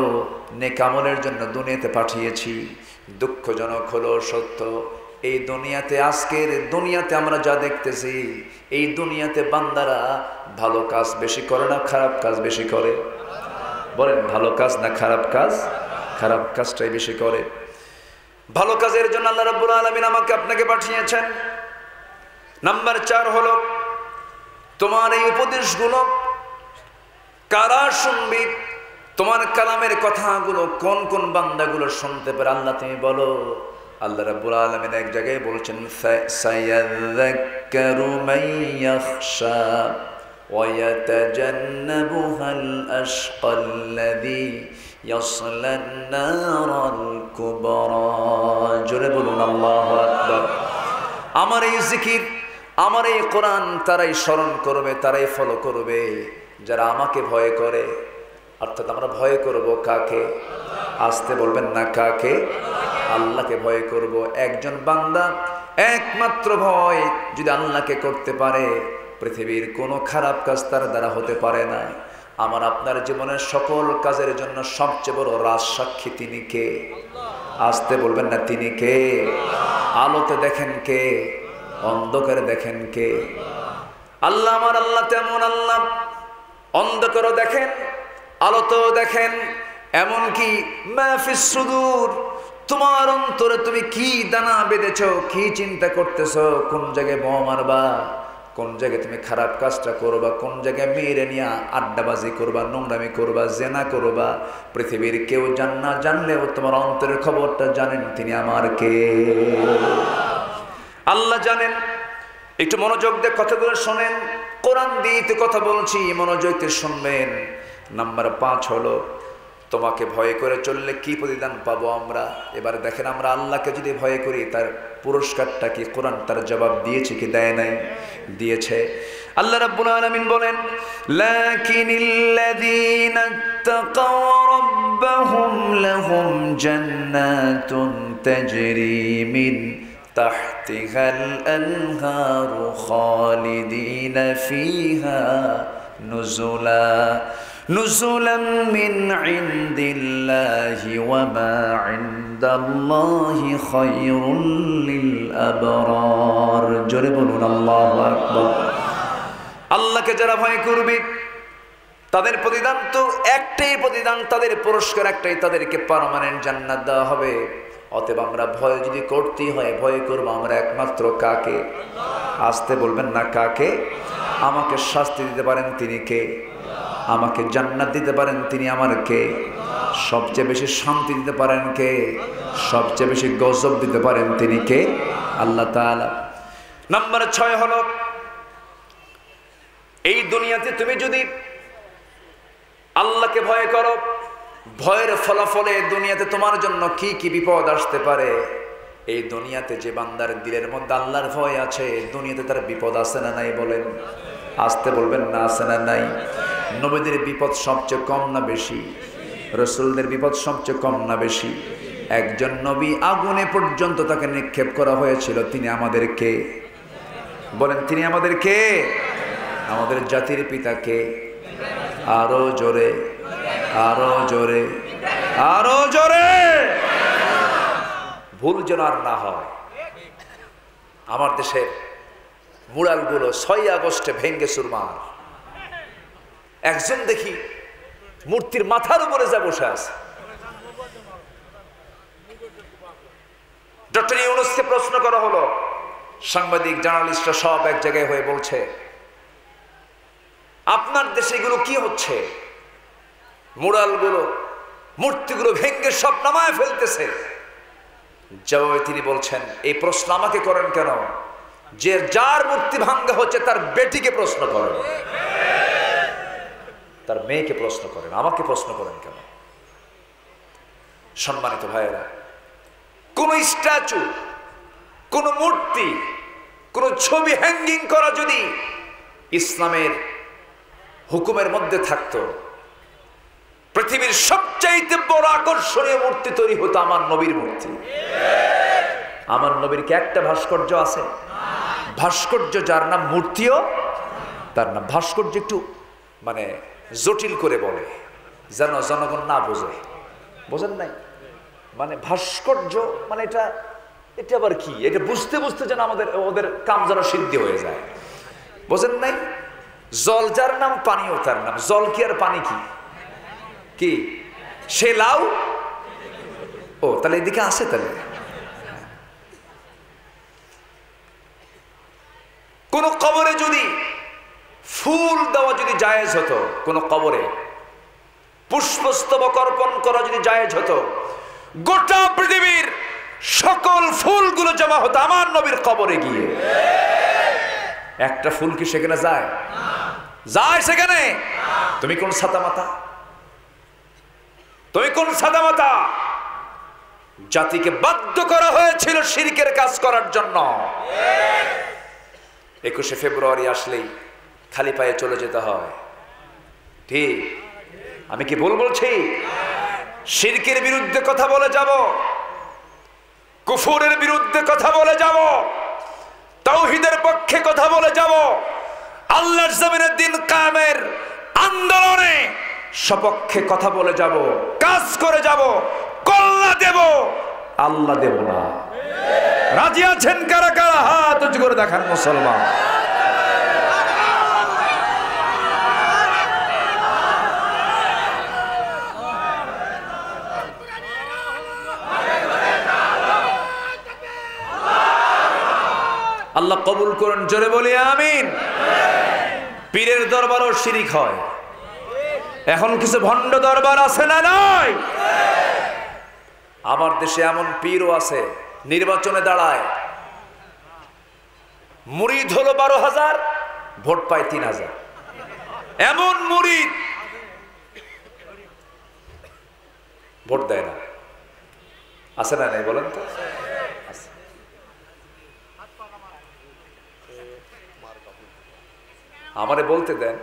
নেক আমলের জন্য দুনিয়াতে পাঠিয়েছি। দুঃখজনক হলো সত্য, এই দুনিয়াতে, আজকের দুনিয়াতে আমরা যা দেখতেছি, এই দুনিয়াতে বান্দারা ভালো কাজ বেশি করে না খারাপ কাজ বেশি করে? বলেন, ভালো কাজ না খারাপ কাজ? খারাপ কাজটাই বেশি করে। ভালো কাজের জন্য আল্লাহ রাব্বুল আলামিন আমাকে আপনাকে পাঠিয়েছেন। নাম্বার 4 হলো, তোমার এই উপদেশগুলো কারা শুনবি? তোমার কালামের কথাগুলো কোন কোন বান্দাগুলো শুনতে পারে? আল্লাহ তুমি বলো। আল্লাহ রাব্বুল আলামিন এক জায়গায় বলছেন সায়াযাক্কারু মান ইয়াখশা ওয়া ইয়াতাজান্নাবুহাল আশকাল্লাযী ইয়াসলান নারাল কুবরা। জোরে বলুন আল্লাহু আকবার। আমার এই জিকির, আমার এই কোরআন তারাই স্মরণ করবে, তারাই ফলো করবে যারা আমাকে ভয় করে। অর্থাৎ আমরা ভয় করব কাকে? আসতে বলবেন না, কাকে? আল্লাহকে ভয় করব। একজন বান্দা একমাত্র ভয় যদি আল্লাহকে করতে পারে, পৃথিবীর কোনো খারাপ কাজ তার দ্বারা হতে পারে না। আমার আপনার জীবনের সকল কাজের জন্য সবচেয়ে বড় রাজসাক্ষী তিনি কে? আসতে বলবেন না, তিনি কে? আলোতে দেখেন কে? অন্ধকারে দেখেন কে? আল্লাহ, আমার আল্লাহ তেমন আল্লাহ, অন্ধকারও দেখেন, আলোতেও দেখেন। এমনকি মাহফিস সুদূর, তোমার অন্তরে তুমি কি দানা বেঁধেছো, কি চিন্তা করতেছো, কোন জায়গায় বোমা মারবা, কোন জায়গায় তুমি খারাপ কাজটা করবা, কোন জায়গায় মেয়েরে নিয়ে আড্ডাবাজি করবা, নোংরামি করবা, জেনা করবা, পৃথিবীর কেউ জানলেও তোমার অন্তরের খবরটা জানেন তিনি আমার কে? আল্লাহ জানেন। একটু মনোযোগ দিয়ে কথাগুলো শোনেন, কোরআন দিয়ে তো কথা বলছি, মনোযোগ দিয়ে শুনবেন। নাম্বার 5 হলো তোমাকে ভয় করে চললে কি প্রতিদান পাবো আমরা। এবার দেখেন, আমরা আল্লাহকে যদি ভয় করি তার পুরস্কারটা কি? কোরআন তার জবাব দিয়েছে কি দেয় নাই? দিয়েছে। আল্লাহ রাব্বুল আলামিন বলেন, লাকিনিল্লাযীনা তাকাও রাব্বাহুম লাহুম জান্নাতুন তাজরি মিন তাহতিহাল আনহারু খালিদিনা ফিহা নুজুলাম মিন ইনদিল্লাহি ওয়া মা ইনদাল্লাহি খায়রুল লিল আবরার। জোরে বলুন আল্লাহু আকবার। আল্লাহকে যারা ভয় করবে তাদের প্রতিদান তো একটাই প্রতিদান, তাদের পুরস্কার একটাই, তাদেরকে পার্মানেন্ট জান্নাত দেওয়া হবে। অতএব আমরা ভয় যদি করতেই হয়, ভয় করবো আমরা একমাত্র কাকে? আসতে বলবেন না, কাকে? আমাকে শাস্তি দিতে পারেন তিনি কে? আমাকে জান্নাত দিতে পারেন তিনি আমার কে? সবচেয়ে বেশি শান্তি দিতে পারেন কে? সবচেয়ে বেশি গজব দিতে পারেন তিনি কে? আল্লাহ তাআলা। নাম্বার 6 হলো, এই দুনিয়াতে তুমি যদি আল্লাহকে ভয় করো, ভয়ের ফলাফলে দুনিয়াতে তোমার জন্য কি কি বিপদ আসতে পারে। এই দুনিয়াতে যে বান্দার দিলের মধ্যে আল্লাহর ভয় আছে, দুনিয়াতে তার বিপদ আছে না নাই? বলেন। আসতে বলবেন না, আছে না নাই? নবীদের বিপদ সবচেয়ে কম না বেশি? রাসূলদের বিপদ সবচেয়ে কম না বেশি? একজন নবী আগুনে পর্যন্ত তাকে নিক্ষেপ করা হয়েছিল, তিনি আমাদের কে? বলেন, তিনি আমাদের কে? আমাদের জাতির পিতা কে? আরো জোরে, আরো জোরে, আরো জোরে। ভুল যেন আর না হয়। আমার দেশের মুরালগুলো 6 আগস্টে ভেঙ্গে চুরমার। একজন দেখি মূর্তির মাথার উপরে যা বসে আছে। ডক্টর ইউনূসকে প্রশ্ন করা হলো, সাংবাদিক জার্নালিস্টরা সব এক জায়গায় হয়ে বলছে, আপনার দেশে এগুলো কি হচ্ছে? মুরালগুলো, মূর্তিগুলো ভেঙ্গে সব নামায় ফেলতেছে। জবাবে তিনি বলছেন, এই প্রশ্ন আমাকে করেন কেন? যে যার মূর্তি ভাঙ্গা হচ্ছে তার বেটিকে প্রশ্ন করেন, তার মেয়েকে প্রশ্ন করেন, আমাকে প্রশ্ন করেন কেন? সম্মানিত ভাইয়েরা, কোন স্ট্যাচু, কোন মূর্তি, কোন ছবি হ্যাঙ্গিং করা যদি ইসলামের হুকুমের মধ্যে থাকতো, পৃথিবীর সবচাইতে বড় আকর্ষণীয় মূর্তি তৈরি হতো আমার নবীর মূর্তি। আমার নবীর কি একটা ভাস্কর্য আছে? ভাস্কর্য যার নাম, মূর্তিও তার নাম। ভাস্কর্য একটু মানে জটিল করে বলে যেন জনগণ না বোঝে। বোঝেন নাই? মানে ভাস্কর্য মানে এটা আবার কি? এটা বুঝতে বুঝতে যেন ওদের কাম যেন সিদ্ধি হয়ে যায়। বোঝেন নাই? জল যার নাম, পানিও তার নাম। জল কি আর পানি কি? কি সে লাউ? ও তাহলে এদিকে আসে। তাহলে কোন কবরে যদি ফুল দেওয়া যদি জায়েজ হতো, কোন কবরে পুষ্পস্তবক অর্পণ করা যদি জায়েজ হতো, গোটা পৃথিবীর সকল ফুলগুলো জমা হতো আমার নবীর কবরে গিয়ে। একটা ফুল কি সেখানে যায়? যায় সেখানে? তুমি কোন সাদামাতা? তুমি কোন সাদামাতা? জাতিকে বাধ্য করা হয়েছিল শিরকের কাজ করার জন্য। 21শে ফেব্রুয়ারি আসলেই খালি পায়ে চলে যেতে হয়, ঠিক? আমি কি ভুল বলছি? শিরকের বিরুদ্ধে কথা বলে যাব, কুফুরের বিরুদ্ধে কথা বলে যাব, তাওহীদের পক্ষে কথা বলে যাব, আল্লাহর জমিনের দিন কায়েমের আন্দোলনে সপক্ষে কথা বলে যাব, কাজ করে যাব, কল্লা দেব, আল্লাহ দেব না। রাজি আছেন কারা কারা? হাত উঁচু করে দেখান মুসলমান। আল্লাহ কবুল করেন, জোরে বলি আমিন। পীরের দরবারও শিরিক হয়। এখন কিছু ভণ্ড দরবার আছে না নাই? আমার দেশে এমন পীরও আছে, নির্বাচনে দাঁড়ায়, মুরিদ হলো 12,000, ভোট পায় 3,000। এমন মুরিদ ভোট দেয় না। আছে না নাই বলেন তো? আমারে বলতে দেন,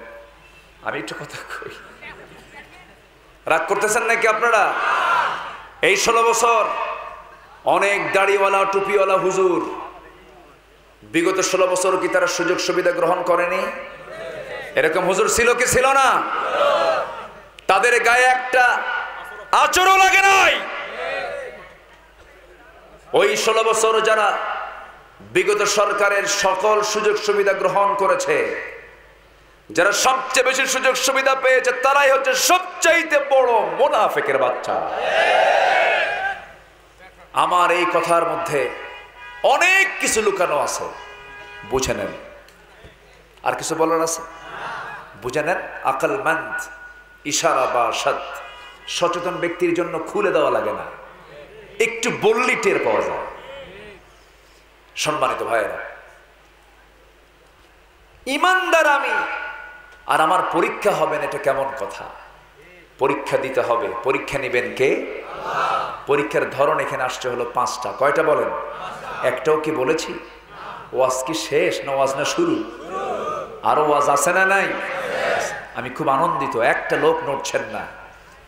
আমি একটু কথা কই। রাগ করতেছেন নাকি আপনারা? এই 16 বছর অনেক দাড়িওয়ালা টুপিওয়ালা হুজুর, বিগত 16 বছর কি তারা সুযোগ সুবিধা গ্রহণ করেনি? এরকম হুজুর ছিল কি ছিল না? তাদের গায়ে একটা আচরও লাগে নাই। ওই 16 বছর যারা বিগত সরকারের সকল সুযোগ সুবিধা গ্রহণ করেছে, যারা সবচেয়ে বেশি সুযোগ সুবিধা পেয়েছে, তারাই হচ্ছে সবচাইতে বড় মুনাফিকের বাচ্চা। আমার এই কথার মধ্যে অনেক কিছু লুকানো আছে, বুঝে নেন। আর কিছু বলার আছে? বুঝে নেন। আকলমন্দ, ইশারা বা সৎ, সচেতন ব্যক্তির জন্য খুলে দেওয়া লাগে না, একটু বললি টের পাওয়া যায়। সম্মানিত ভাইয়েরা, ইমানদার আমি আর আমার পরীক্ষা হবে না, এটা কেমন কথা? পরীক্ষা দিতে হবে। পরীক্ষা নেবেন কে? পরীক্ষার ধরন এখানে আসছে হলো 5টা। কয়টা বলেন? একটাও কি বলেছি? ওয়াজ কি শেষ না ওয়াজ না শুরু? আরো ওয়াজ আছে না নাই? আমি খুব আনন্দিত, একটা লোক নড়ছেন না,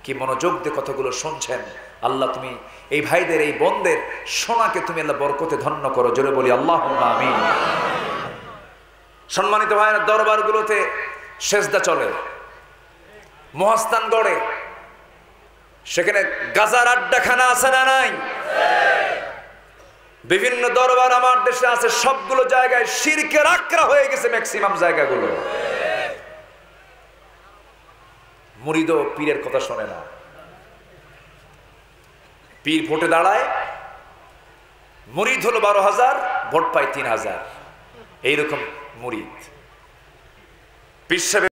কি মনোযোগ দিয়ে কথাগুলো শুনছেন। আল্লাহ তুমি এই ভাইদের, এই বোনদের সোনাকে তুমি আল্লাহ বরকতে ধন্য করো, জোরে বলি আল্লাহুম্মা আমিন। সম্মানিত ভাইয়েরা, দরবারগুলোতে সেজদা চলে, মহাস্থান গড়ে, সেখানে গাজার আড্ডাখানা আছে না নাই? বিভিন্ন দরবার আমার দেশে আছে, সবগুলো জায়গায় শিরকের আকরা হয়ে গেছে ম্যাক্সিমাম জায়গাগুলো। মুরিদও পীরের কথা শোনে না। পীর ভোটে দাঁড়ায়, মুরিদ হলো 12,000, ভোট পায় 3,000। এইরকম মুরিদ। পীর সাহেব